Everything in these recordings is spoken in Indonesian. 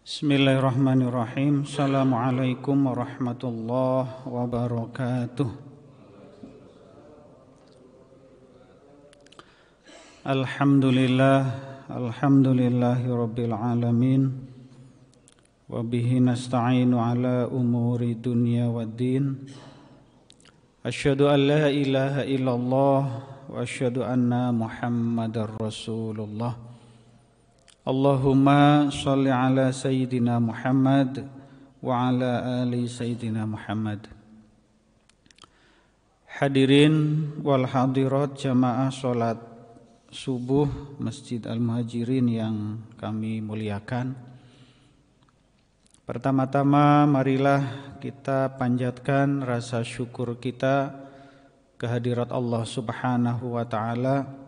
Bismillahirrahmanirrahim. Assalamualaikum warahmatullahi wabarakatuh. Alhamdulillahi rabbil alamin. Wa bihi nasta'inu ala umuri dunya waddin. Asyhadu an la ilaha illallah wa asyhadu anna Muhammadar Rasulullah. Allahumma sholli ala Sayyidina Muhammad wa ala ali Sayyidina Muhammad. Hadirin wal hadirat jamaah sholat subuh Masjid Al-Muhajirin yang kami muliakan. Pertama-tama marilah kita panjatkan rasa syukur kita kehadirat Allah Subhanahu wa ta'ala.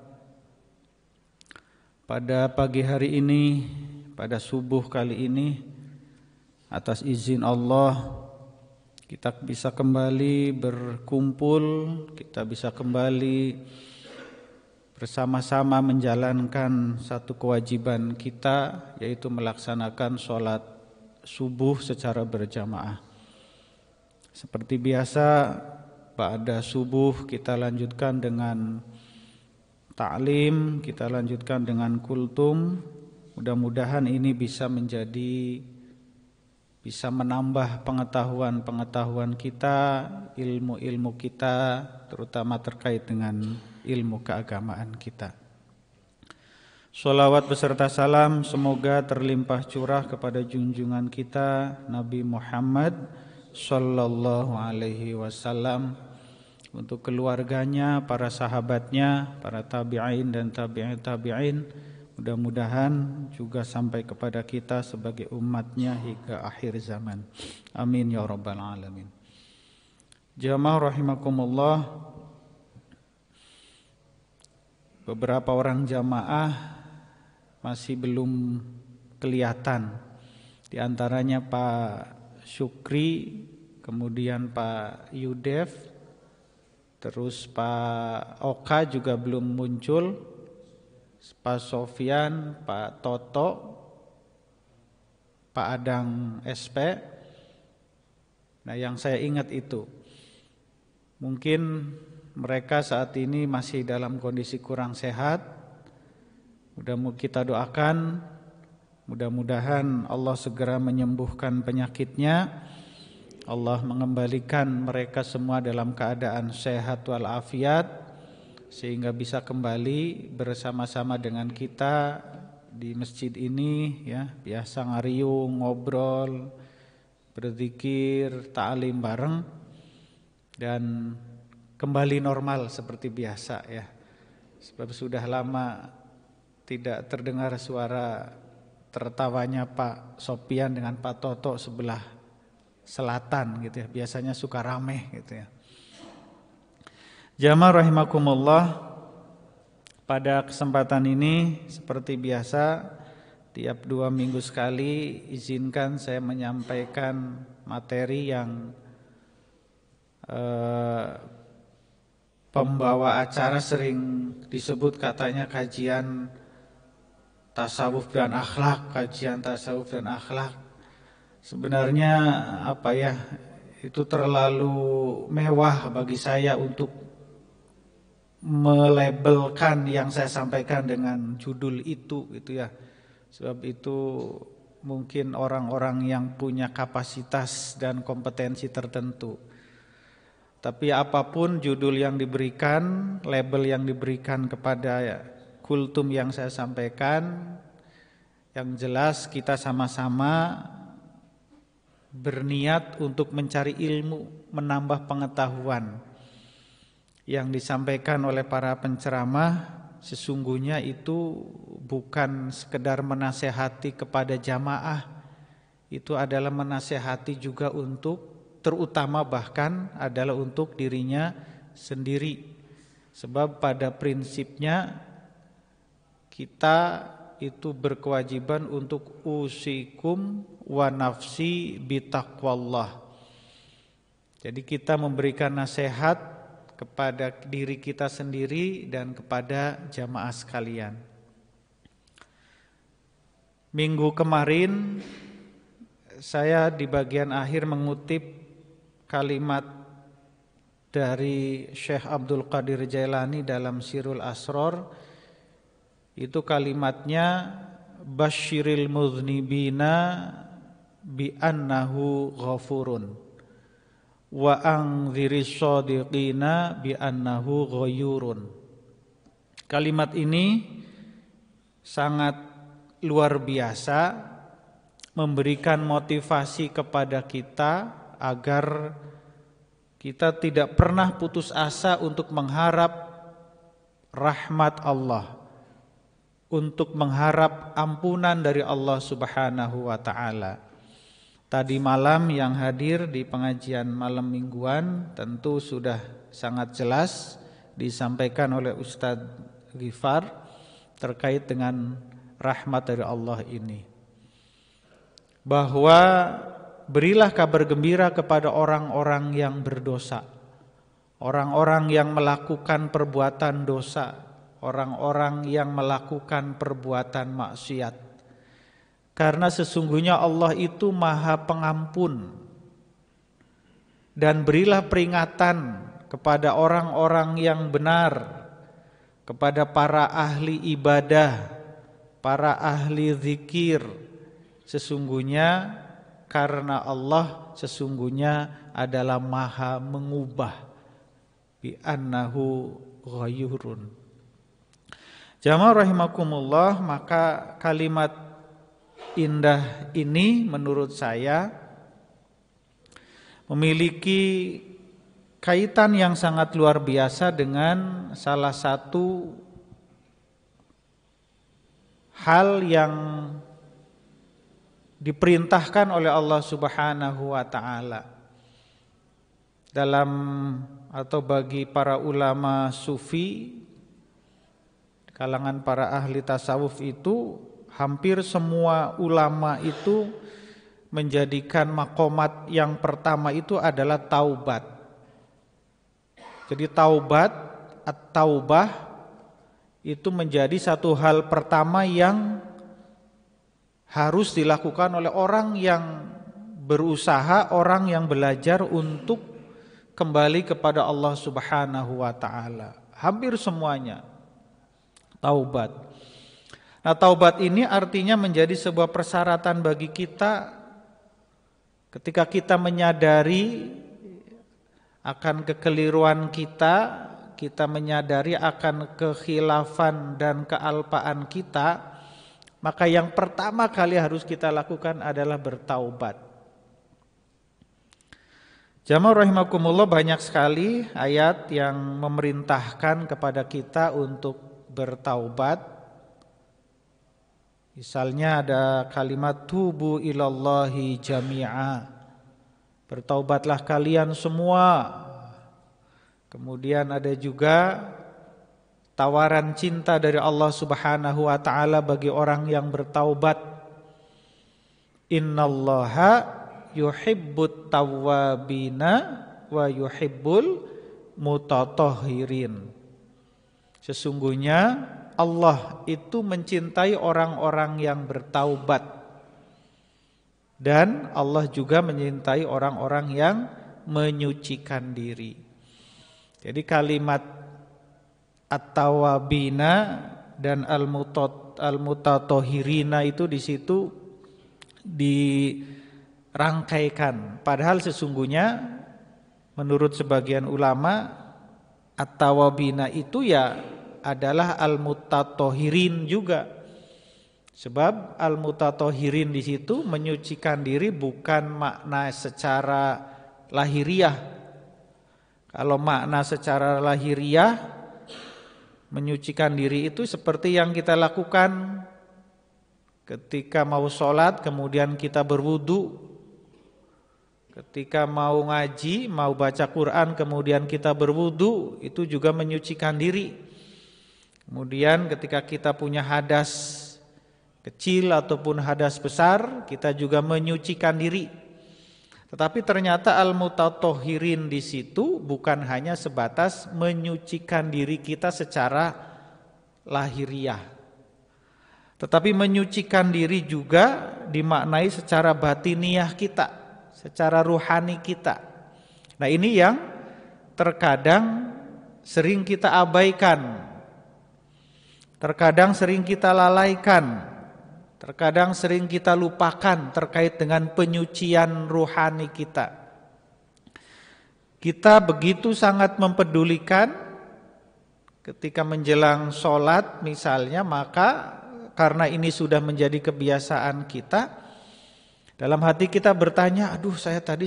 Pada pagi hari ini, pada subuh kali ini, atas izin Allah, kita bisa kembali berkumpul, kita bisa kembali bersama-sama menjalankan satu kewajiban kita, yaitu melaksanakan sholat subuh secara berjamaah. Seperti biasa, pada subuh kita lanjutkan dengan ta'lim, kita lanjutkan dengan kultum. Mudah-mudahan ini bisa menambah pengetahuan kita, ilmu-ilmu kita, terutama terkait dengan ilmu keagamaan kita. Sholawat beserta salam semoga terlimpah curah kepada junjungan kita Nabi Muhammad sallallahu alaihi wasallam, untuk keluarganya, para sahabatnya, para tabi'in dan tabi'in. Mudah-mudahan juga sampai kepada kita sebagai umatnya hingga akhir zaman. Amin ya rabbal alamin. Jamaah rahimakumullah. Beberapa orang jamaah masih belum kelihatan. Di antaranya Pak Syukri, kemudian Pak Yudef, terus Pak Oka juga belum muncul, Pak Sofyan, Pak Toto, Pak Adang SP. Nah, yang saya ingat itu, mungkin mereka saat ini masih dalam kondisi kurang sehat. Mudah-mudahan kita doakan, mudah-mudahan Allah segera menyembuhkan penyakitnya. Allah mengembalikan mereka semua dalam keadaan sehat walafiat, sehingga bisa kembali bersama-sama dengan kita di masjid ini, ya, biasa ngariung, ngobrol, berzikir, ta'lim bareng, dan kembali normal seperti biasa, ya. Sebab sudah lama tidak terdengar suara tertawanya Pak Sopian dengan Pak Toto sebelah selatan gitu ya, biasanya suka rame gitu ya. Jamaah rahimakumullah, pada kesempatan ini seperti biasa tiap 2 minggu sekali izinkan saya menyampaikan materi yang pembawa acara sering disebut katanya kajian tasawuf dan akhlak, kajian tasawuf dan akhlak. Sebenarnya itu terlalu mewah bagi saya untuk melabelkan yang saya sampaikan dengan judul itu gitu ya. Sebab itu mungkin orang-orang yang punya kapasitas dan kompetensi tertentu. Tapi apapun judul yang diberikan, label yang diberikan kepada kultum yang saya sampaikan, yang jelas kita sama-sama berniat untuk mencari ilmu, menambah pengetahuan. Yang disampaikan oleh para penceramah sesungguhnya itu bukan sekedar menasehati kepada jamaah, itu adalah menasehati juga untuk, terutama bahkan adalah untuk dirinya sendiri. Sebab pada prinsipnya kita itu berkewajiban untuk usikum wa nafsi bitaqwallah. Jadi kita memberikan nasihat kepada diri kita sendiri dan kepada jamaah sekalian. Minggu kemarin saya di bagian akhir mengutip kalimat dari Syekh Abdul Qadir Jailani dalam Sirul Asror. Itu kalimatnya, basyiril muznibina bi annahu ghafurun wa anziris shadiqina bi annahu ghayurun. Kalimat ini sangat luar biasa, memberikan motivasi kepada kita agar kita tidak pernah putus asa untuk mengharap rahmat Allah, untuk mengharap ampunan dari Allah Subhanahu wa taala. Tadi malam yang hadir di pengajian malam mingguan tentu sudah sangat jelas disampaikan oleh Ustadz Ghifar terkait dengan rahmat dari Allah ini. Bahwa berilah kabar gembira kepada orang-orang yang berdosa, orang-orang yang melakukan perbuatan dosa, orang-orang yang melakukan perbuatan maksiat. Karena sesungguhnya Allah itu Maha Pengampun. Dan berilah peringatan kepada orang-orang yang benar, kepada para ahli ibadah, para ahli zikir. Sesungguhnya karena Allah sesungguhnya adalah Maha mengubah, bi annahu ghayurun. Jamaah rahimakumullah, maka kalimat indah ini menurut saya memiliki kaitan yang sangat luar biasa dengan salah satu hal yang diperintahkan oleh Allah Subhanahu wa taala. Dalam atau bagi para ulama sufi, kalangan para ahli tasawuf itu, hampir semua ulama itu menjadikan makomat yang pertama itu adalah taubat. Jadi taubat, at-taubah itu menjadi satu hal pertama yang harus dilakukan oleh orang yang berusaha, orang yang belajar untuk kembali kepada Allah Subhanahu wa taala. Hampir semuanya taubat. Nah, taubat ini artinya menjadi sebuah persyaratan bagi kita ketika kita menyadari akan kekeliruan kita, kita menyadari akan kekhilafan dan kealpaan kita, maka yang pertama kali harus kita lakukan adalah bertaubat. Jamaah rahimakumullah, banyak sekali ayat yang memerintahkan kepada kita untuk bertaubat. Misalnya ada kalimat tubu ilallahi jami'a, bertaubatlah kalian semua. Kemudian ada juga tawaran cinta dari Allah Subhanahu wa taala bagi orang yang bertaubat. Innallaha yuhibbut tawwabina wa yuhibbul mutatahhirin. Sesungguhnya Allah itu mencintai orang-orang yang bertaubat, dan Allah juga mencintai orang-orang yang menyucikan diri. Jadi kalimat at-tawabina dan al-mutatahhirina itu di situ dirangkaikan. Padahal sesungguhnya menurut sebagian ulama at-tawabina itu ya adalah al-mutatahhirin juga. Sebab al-mutatahhirin di situ menyucikan diri bukan makna secara lahiriah. Kalau makna secara lahiriah, menyucikan diri itu seperti yang kita lakukan ketika mau sholat kemudian kita berwudu, ketika mau ngaji, mau baca Quran kemudian kita berwudu, itu juga menyucikan diri. Kemudian ketika kita punya hadas kecil ataupun hadas besar, kita juga menyucikan diri. Tetapi ternyata al-mutatahhirin di situ bukan hanya sebatas menyucikan diri kita secara lahiriah, tetapi menyucikan diri juga dimaknai secara batiniah kita, secara ruhani kita. Nah, ini yang terkadang sering kita abaikan, terkadang sering kita lalaikan, terkadang sering kita lupakan terkait dengan penyucian ruhani kita. Kita begitu sangat mempedulikan ketika menjelang sholat misalnya, maka karena ini sudah menjadi kebiasaan kita, dalam hati kita bertanya, aduh saya tadi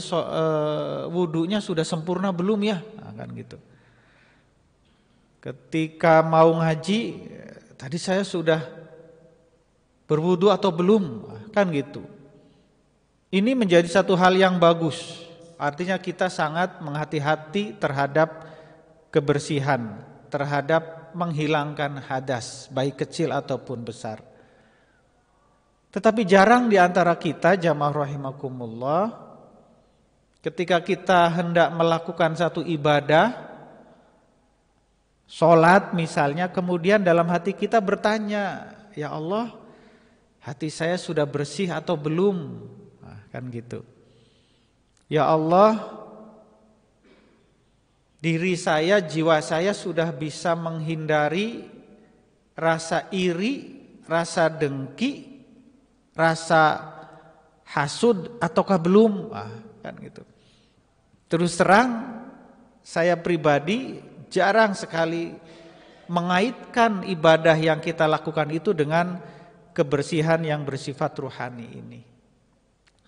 wudunya sudah sempurna belum ya? Nah, kan gitu. Ketika mau ngaji, tadi saya sudah berwudu atau belum? Kan gitu. Ini menjadi satu hal yang bagus. Artinya kita sangat menghati-hati terhadap kebersihan, terhadap menghilangkan hadas, baik kecil ataupun besar. Tetapi jarang di antara kita, jamaah rahimakumullah, ketika kita hendak melakukan satu ibadah, sholat misalnya, kemudian dalam hati kita bertanya, ya Allah, hati saya sudah bersih atau belum? Nah, kan gitu. Ya Allah, diri saya, jiwa saya sudah bisa menghindari rasa iri, rasa dengki, rasa hasud ataukah belum? Kan gitu. Terus terang saya pribadi jarang sekali mengaitkan ibadah yang kita lakukan itu dengan kebersihan yang bersifat ruhani ini.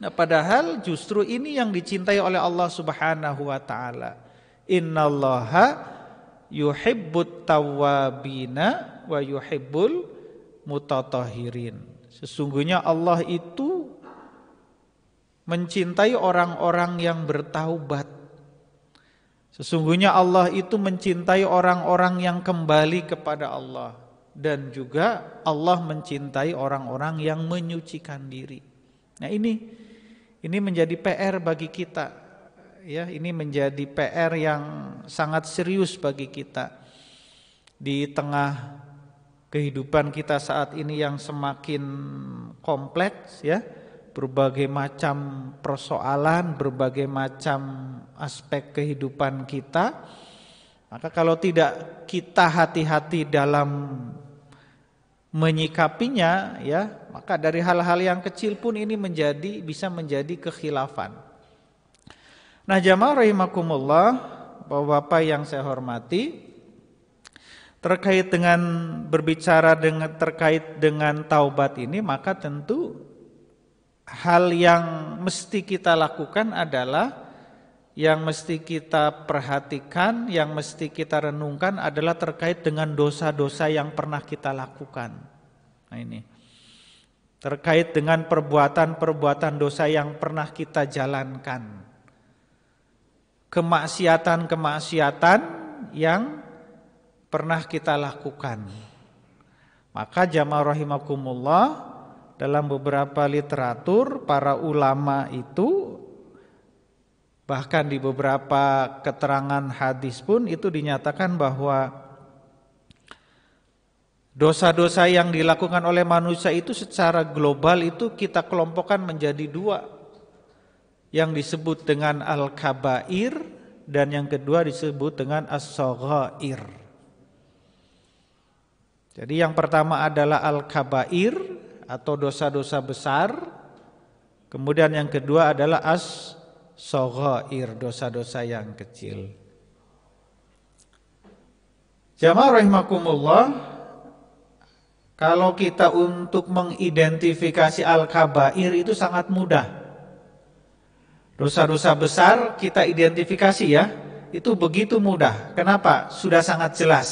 Nah, padahal justru ini yang dicintai oleh Allah Subhanahu wa taala. Innallaha yuhibbut tawwabina wa yuhibbul mutatahhirin. Sesungguhnya Allah itu mencintai orang-orang yang bertaubat. Sesungguhnya Allah itu mencintai orang-orang yang kembali kepada Allah. Dan juga Allah mencintai orang-orang yang menyucikan diri. Nah, ini menjadi PR bagi kita. Ya, ini menjadi PR yang sangat serius bagi kita. Di tengah kehidupan kita saat ini yang semakin kompleks, ya, berbagai macam persoalan, berbagai macam aspek kehidupan kita, maka kalau tidak kita hati-hati dalam menyikapinya, ya, maka dari hal-hal yang kecil pun ini bisa menjadi kekhilafan. Nah, jamaah rahimakumullah, Bapak-bapak yang saya hormati, terkait dengan berbicara terkait dengan taubat ini, maka tentu hal yang mesti kita lakukan adalah, yang mesti kita perhatikan, yang mesti kita renungkan adalah terkait dengan dosa-dosa yang pernah kita lakukan. Nah, ini terkait dengan perbuatan-perbuatan dosa yang pernah kita jalankan, kemaksiatan-kemaksiatan yang pernah kita lakukan. Maka jamaah rahimakumullah, dalam beberapa literatur para ulama itu, bahkan di beberapa keterangan hadis pun itu dinyatakan bahwa dosa-dosa yang dilakukan oleh manusia itu secara global itu kita kelompokkan menjadi dua, yang disebut dengan al-kabair dan yang kedua disebut dengan as-saghair. Jadi yang pertama adalah al-kabair atau dosa-dosa besar, kemudian yang kedua adalah as-saghair, dosa-dosa yang kecil. Jamaah rahimakumullah, kalau kita untuk mengidentifikasi al-kabair itu sangat mudah. Dosa-dosa besar kita identifikasi, ya, itu begitu mudah. Kenapa? Sudah sangat jelas.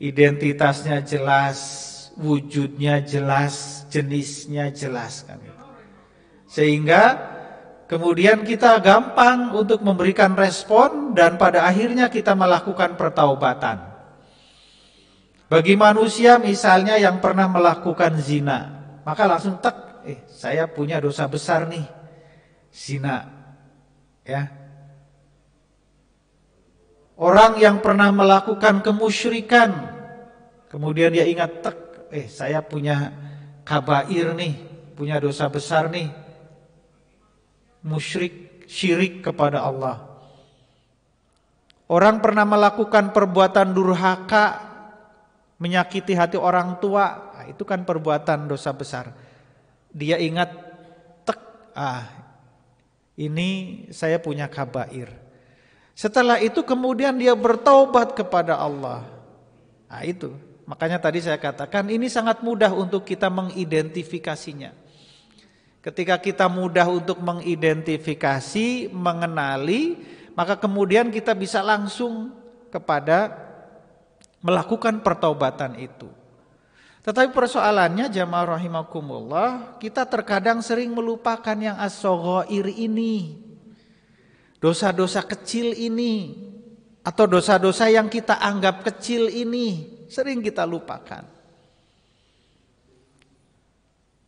Identitasnya jelas, wujudnya jelas, jenisnya jelas, kan gitu. Sehingga kemudian kita gampang untuk memberikan respon dan pada akhirnya kita melakukan pertaubatan. Bagi manusia misalnya yang pernah melakukan zina, maka langsung saya punya dosa besar nih, zina, ya. Orang yang pernah melakukan kemusyrikan, kemudian dia ingat, saya punya kabair nih, punya dosa besar nih, musyrik, syirik kepada Allah. Orang pernah melakukan perbuatan durhaka, menyakiti hati orang tua, nah, itu kan perbuatan dosa besar. Dia ingat, ini saya punya kabair. Setelah itu kemudian dia bertaubat kepada Allah. Nah itu, makanya tadi saya katakan ini sangat mudah untuk kita mengidentifikasinya. Ketika kita mudah untuk mengidentifikasi, mengenali, maka kemudian kita bisa langsung kepada melakukan pertaubatan itu. Tetapi persoalannya jamaah rahimakumullah, kita terkadang sering melupakan yang as-shaghair ini. Dosa-dosa kecil ini atau dosa-dosa yang kita anggap kecil ini sering kita lupakan.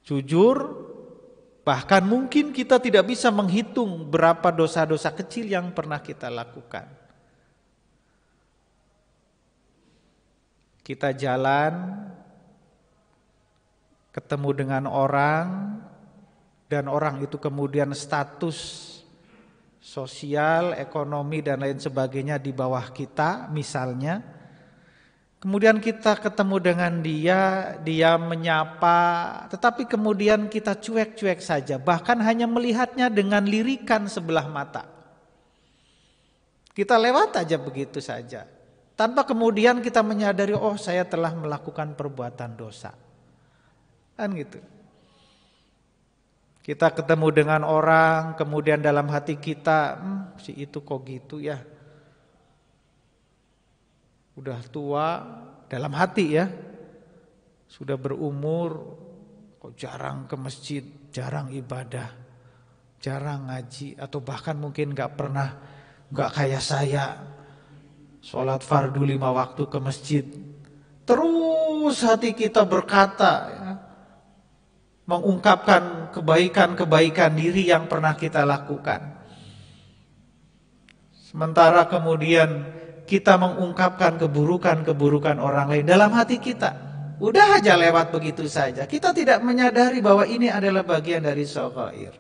Jujur, bahkan mungkin kita tidak bisa menghitung berapa dosa-dosa kecil yang pernah kita lakukan. Kita jalan, ketemu dengan orang, dan orang itu kemudian status sosial, ekonomi dan lain sebagainya di bawah kita misalnya. Kemudian kita ketemu dengan dia menyapa, tetapi kemudian kita cuek-cuek saja, bahkan hanya melihatnya dengan lirikan sebelah mata. Kita lewat aja begitu saja, tanpa kemudian kita menyadari, oh saya telah melakukan perbuatan dosa. Kan gitu. Kita ketemu dengan orang, kemudian dalam hati kita, si itu kok gitu ya. Udah tua, dalam hati ya. Sudah berumur, kok jarang ke masjid, jarang ibadah, jarang ngaji, atau bahkan mungkin gak kayak saya, sholat fardu 5 waktu ke masjid. Terus hati kita berkata, ya, mengungkapkan kebaikan-kebaikan diri yang pernah kita lakukan. Sementara kemudian kita mengungkapkan keburukan-keburukan orang lain dalam hati kita. Udah aja lewat begitu saja. Kita tidak menyadari bahwa ini adalah bagian dari shaghair.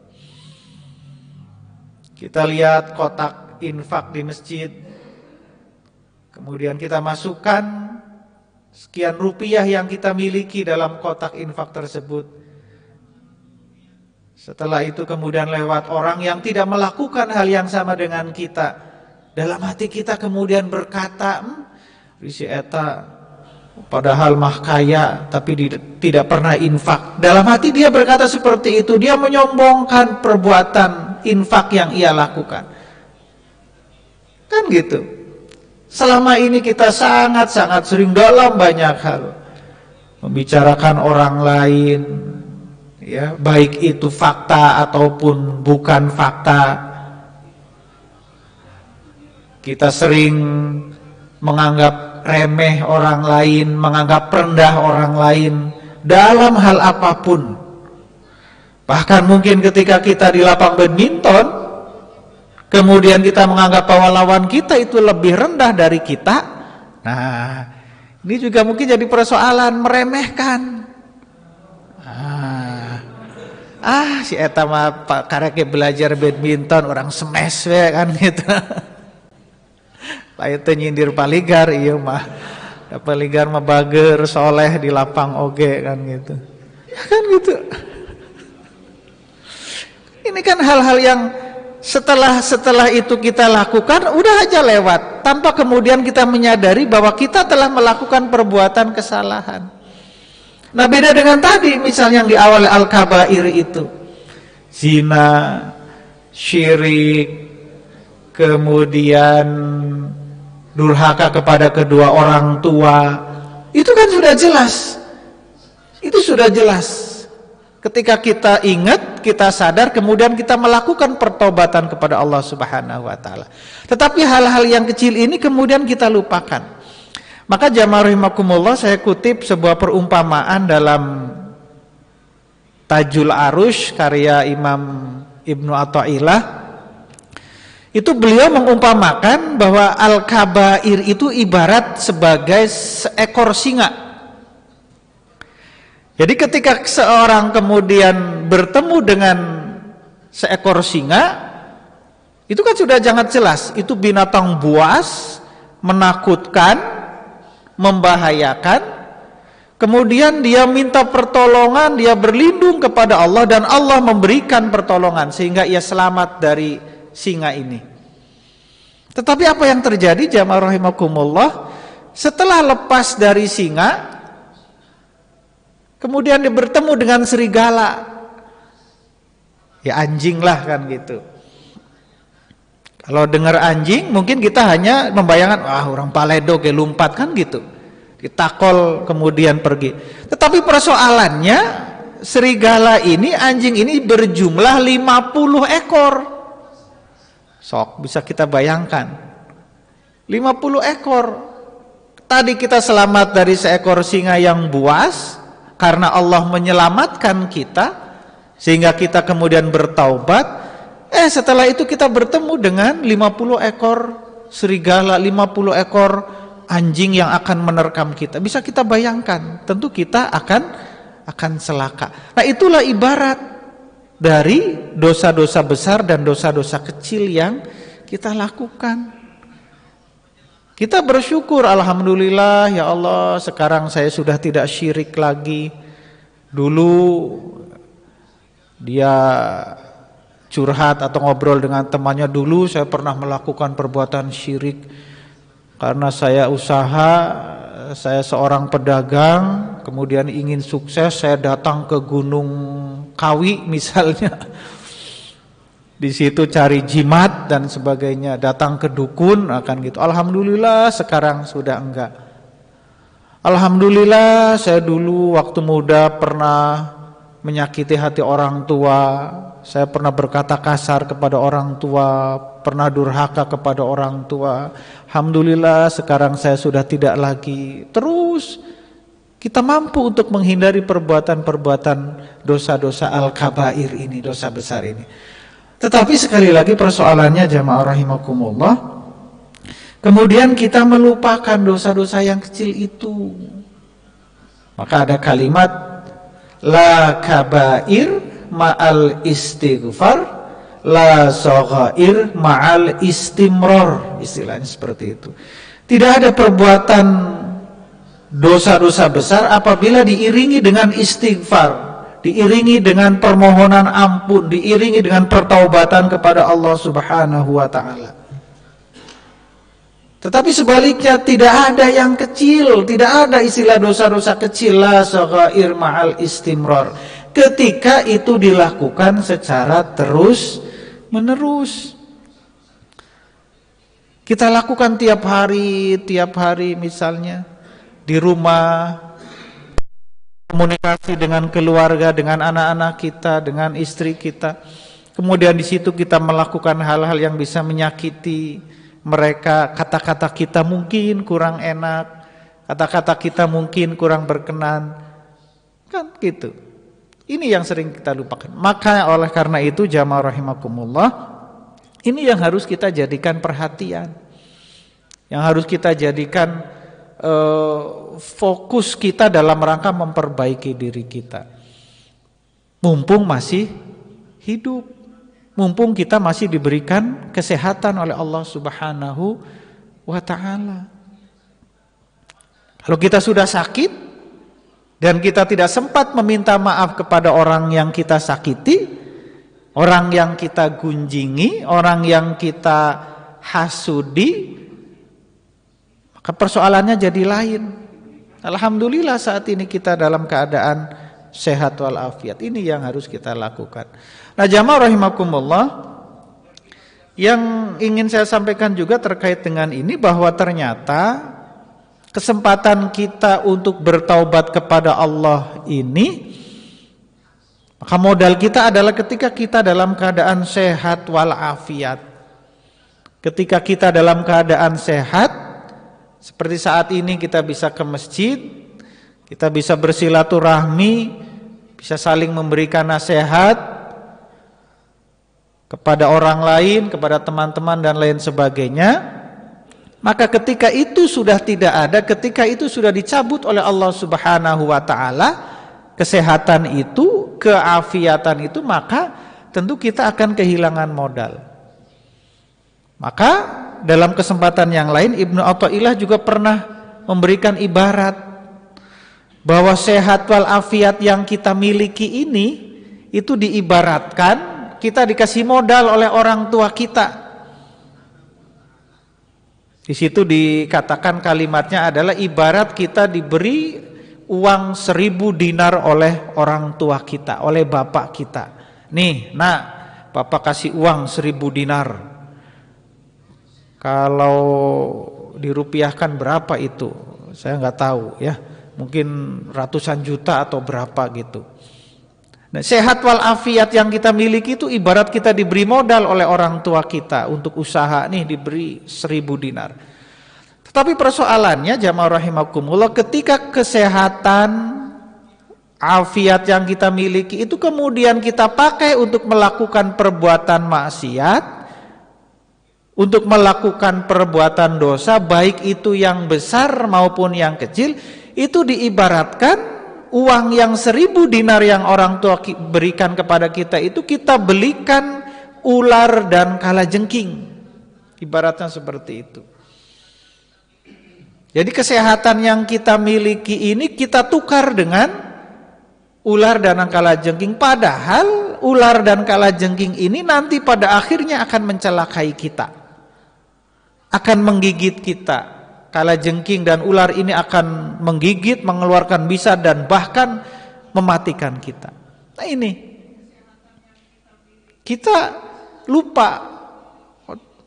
Kita lihat kotak infak di masjid, kemudian kita masukkan sekian rupiah yang kita miliki dalam kotak infak tersebut. Setelah itu kemudian lewat orang yang tidak melakukan hal yang sama dengan kita. Dalam hati kita kemudian berkata, risi eta padahal mah kaya tapi tidak pernah infak. Dalam hati dia berkata seperti itu, dia menyombongkan perbuatan infak yang ia lakukan. Kan gitu. Selama ini kita sangat-sangat sering dalam banyak hal membicarakan orang lain, ya, baik itu fakta ataupun bukan fakta. Kita sering menganggap remeh orang lain, menganggap rendah orang lain dalam hal apapun. Bahkan mungkin ketika kita di lapang badminton, kemudian kita menganggap bahwa lawan kita itu lebih rendah dari kita. Nah, ini juga mungkin jadi persoalan, meremehkan. Si eta mah karek belajar badminton orang smash we kan gitu. Lain teh nyindir paligar ieu mah. Da paligar mah bager soleh di lapang oge kan gitu. Kan gitu. Ini kan hal-hal yang setelah itu kita lakukan udah aja lewat tanpa kemudian kita menyadari bahwa kita telah melakukan perbuatan kesalahan. Nah, beda dengan tadi misalnya yang di awal al-kabair itu. Zina, syirik, kemudian durhaka kepada kedua orang tua. Itu kan sudah jelas. Itu sudah jelas. Ketika kita ingat, kita sadar, kemudian kita melakukan pertobatan kepada Allah Subhanahu wa taala. Tetapi hal-hal yang kecil ini kemudian kita lupakan. Maka jamaah rahimakumullah, saya kutip sebuah perumpamaan dalam Tajul Arush karya Imam Ibnu Athaillah. Itu beliau mengumpamakan bahwa al-kabair itu ibarat sebagai seekor singa. Jadi ketika seorang kemudian bertemu dengan seekor singa, itu kan sudah sangat jelas, itu binatang buas, menakutkan, membahayakan. Kemudian dia minta pertolongan, dia berlindung kepada Allah dan Allah memberikan pertolongan sehingga ia selamat dari singa ini. Tetapi apa yang terjadi jamaah rahimakumullah, setelah lepas dari singa, kemudian dia bertemu dengan serigala. Ya anjing lah kan gitu. Kalau dengar anjing mungkin kita hanya membayangkan, wah orang paledo kayak lumpat kan gitu. Ditakol kemudian pergi. Tetapi persoalannya serigala ini, anjing ini berjumlah 50 ekor. Sok bisa kita bayangkan. 50 ekor. Tadi kita selamat dari seekor singa yang buas karena Allah menyelamatkan kita sehingga kita kemudian bertaubat. Setelah itu kita bertemu dengan 50 ekor serigala, 50 ekor anjing yang akan menerkam kita. Bisa kita bayangkan, tentu kita akan celaka. Nah, itulah ibarat dari dosa-dosa besar dan dosa-dosa kecil yang kita lakukan. Kita bersyukur, alhamdulillah ya Allah, sekarang saya sudah tidak syirik lagi. Dulu dia curhat atau ngobrol dengan temannya, dulu saya pernah melakukan perbuatan syirik karena saya usaha, saya seorang pedagang, kemudian ingin sukses, saya datang ke Gunung Kawi misalnya, di situ cari jimat dan sebagainya, datang ke dukun akan gitu. Alhamdulillah sekarang sudah enggak. Alhamdulillah saya dulu waktu muda pernah menyakiti hati orang tua. Saya pernah berkata kasar kepada orang tua, pernah durhaka kepada orang tua. Alhamdulillah sekarang saya sudah tidak lagi. Terus kita mampu untuk menghindari perbuatan-perbuatan dosa-dosa al-kabair ini, dosa besar ini. Tetapi sekali lagi persoalannya jamaah rahimakumullah, kemudian kita melupakan dosa-dosa yang kecil itu. Maka ada kalimat la kabair ma'al istighfar, la saghair ma'al istimrar, istilahnya seperti itu. Tidak ada perbuatan dosa-dosa besar apabila diiringi dengan istighfar, diiringi dengan permohonan ampun, diiringi dengan pertaubatan kepada Allah Subhanahu wa taala. Tetapi sebaliknya tidak ada yang kecil, tidak ada istilah dosa-dosa kecil, la saghair ma'al istimrar. Ketika itu dilakukan secara terus menerus. Kita lakukan tiap hari misalnya di rumah, komunikasi dengan keluarga, dengan anak-anak kita, dengan istri kita. Kemudian di situ kita melakukan hal-hal yang bisa menyakiti mereka, kata-kata kita mungkin kurang enak, kata-kata kita mungkin kurang berkenan. Kan gitu. Ini yang sering kita lupakan. Maka oleh karena itu jamaah rahimakumullah, ini yang harus kita jadikan perhatian, yang harus kita jadikan fokus kita dalam rangka memperbaiki diri kita. Mumpung masih hidup, mumpung kita masih diberikan kesehatan oleh Allah Subhanahu wa taala. Kalau kita sudah sakit dan kita tidak sempat meminta maaf kepada orang yang kita sakiti, orang yang kita gunjingi, orang yang kita hasudi, maka persoalannya jadi lain. Alhamdulillah saat ini kita dalam keadaan sehat walafiat. Ini yang harus kita lakukan. Nah jamaah rahimakumullah, yang ingin saya sampaikan juga terkait dengan ini, bahwa ternyata kesempatan kita untuk bertaubat kepada Allah ini, maka modal kita adalah ketika kita dalam keadaan sehat walafiat. Ketika kita dalam keadaan sehat, seperti saat ini kita bisa ke masjid, kita bisa bersilaturahmi, bisa saling memberikan nasihat kepada orang lain, kepada teman-teman dan lain sebagainya. Maka ketika itu sudah tidak ada, ketika itu sudah dicabut oleh Allah Subhanahu wa taala, kesehatan itu, keafiatan itu, maka tentu kita akan kehilangan modal. Maka dalam kesempatan yang lain Ibnu Athaillah juga pernah memberikan ibarat bahwa sehat wal afiat yang kita miliki ini itu diibaratkan kita dikasih modal oleh orang tua kita. Di situ dikatakan kalimatnya adalah ibarat kita diberi uang 1000 dinar oleh orang tua kita, oleh bapak kita. Nih, nak, bapak kasih uang 1000 dinar. Kalau dirupiahkan berapa itu? Saya nggak tahu ya. Mungkin ratusan juta atau berapa gitu. Nah, sehat wal afiat yang kita miliki itu ibarat kita diberi modal oleh orang tua kita untuk usaha, nih diberi 1000 dinar. Tetapi persoalannya jamaah rahimakumullah, ketika kesehatan afiat yang kita miliki itu kemudian kita pakai untuk melakukan perbuatan maksiat, untuk melakukan perbuatan dosa, baik itu yang besar maupun yang kecil, itu diibaratkan uang yang 1000 dinar yang orang tua berikan kepada kita itu kita belikan ular dan kalajengking. Ibaratnya seperti itu. Jadi kesehatan yang kita miliki ini kita tukar dengan ular dan kalajengking. Padahal ular dan kalajengking ini nanti pada akhirnya akan mencelakai kita, akan menggigit kita. Kalajengking dan ular ini akan menggigit, mengeluarkan bisa dan bahkan mematikan kita. Nah ini kita lupa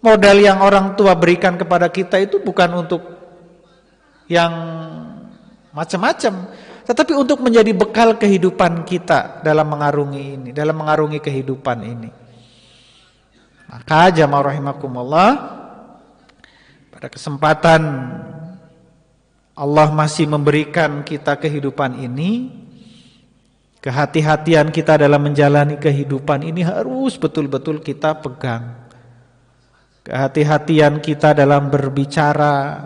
modal yang orang tua berikan kepada kita itu bukan untuk yang macam-macam, tetapi untuk menjadi bekal kehidupan kita dalam mengarungi ini, dalam mengarungi kehidupan ini. Maka jamaah rahimakumullah, pada kesempatan Allah masih memberikan kita kehidupan ini, kehati-hatian kita dalam menjalani kehidupan ini harus betul-betul kita pegang. Kehati-hatian kita dalam berbicara,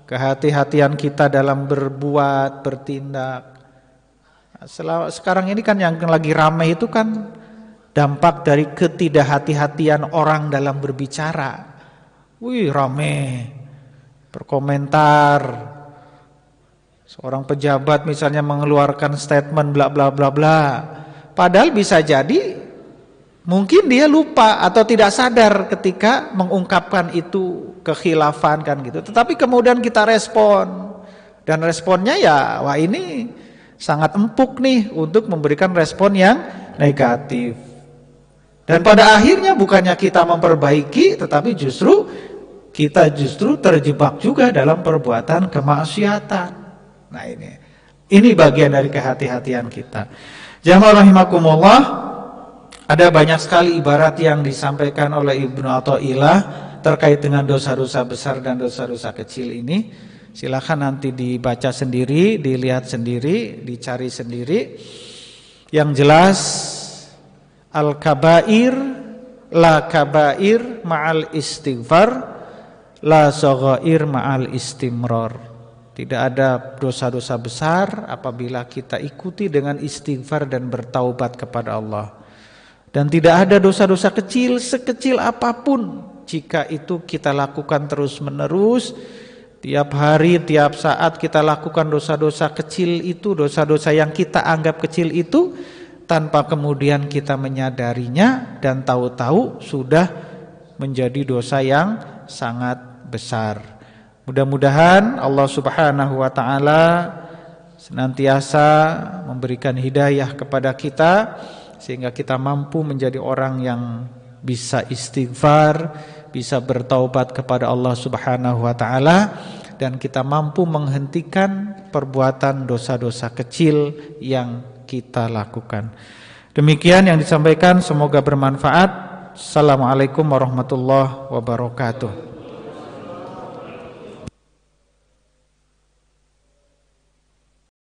kehati-hatian kita dalam berbuat, bertindak. Sekarang ini kan yang lagi ramai itu kan dampak dari ketidakhati-hatian orang dalam berbicara. Wih, rame berkomentar. Seorang pejabat misalnya mengeluarkan statement bla bla bla bla. Padahal bisa jadi mungkin dia lupa atau tidak sadar ketika mengungkapkan itu kekhilafan kan gitu. Tetapi kemudian kita respon. Dan responnya ya, wah ini sangat empuk nih untuk memberikan respon yang negatif. Dan pada akhirnya bukannya kita memperbaiki, tetapi kita justru terjebak juga dalam perbuatan kemaksiatan. Nah ini bagian dari kehati-hatian kita. Jamaah rahimakumullah, ada banyak sekali ibarat yang disampaikan oleh Ibnu Athaillah terkait dengan dosa-dosa besar dan dosa-dosa kecil ini. Silakan nanti dibaca sendiri, dilihat sendiri, dicari sendiri. Yang jelas al-kabair la kabair ma'al istighfar, la saghair ma'al istimrar. Tidak ada dosa-dosa besar apabila kita ikuti dengan istighfar dan bertaubat kepada Allah. Dan tidak ada dosa-dosa kecil sekecil apapun jika itu kita lakukan terus-menerus, tiap hari, tiap saat kita lakukan dosa-dosa kecil itu, dosa-dosa yang kita anggap kecil itu, tanpa kemudian kita menyadarinya dan tahu-tahu sudah menjadi dosa yang sangat besar. Mudah-mudahan Allah Subhanahu wa taala senantiasa memberikan hidayah kepada kita sehingga kita mampu menjadi orang yang bisa istighfar, bisa bertaubat kepada Allah Subhanahu wa taala, dan kita mampu menghentikan perbuatan dosa-dosa kecil yang kita lakukan. Demikian yang disampaikan, semoga bermanfaat. Assalamualaikum warahmatullahi wabarakatuh.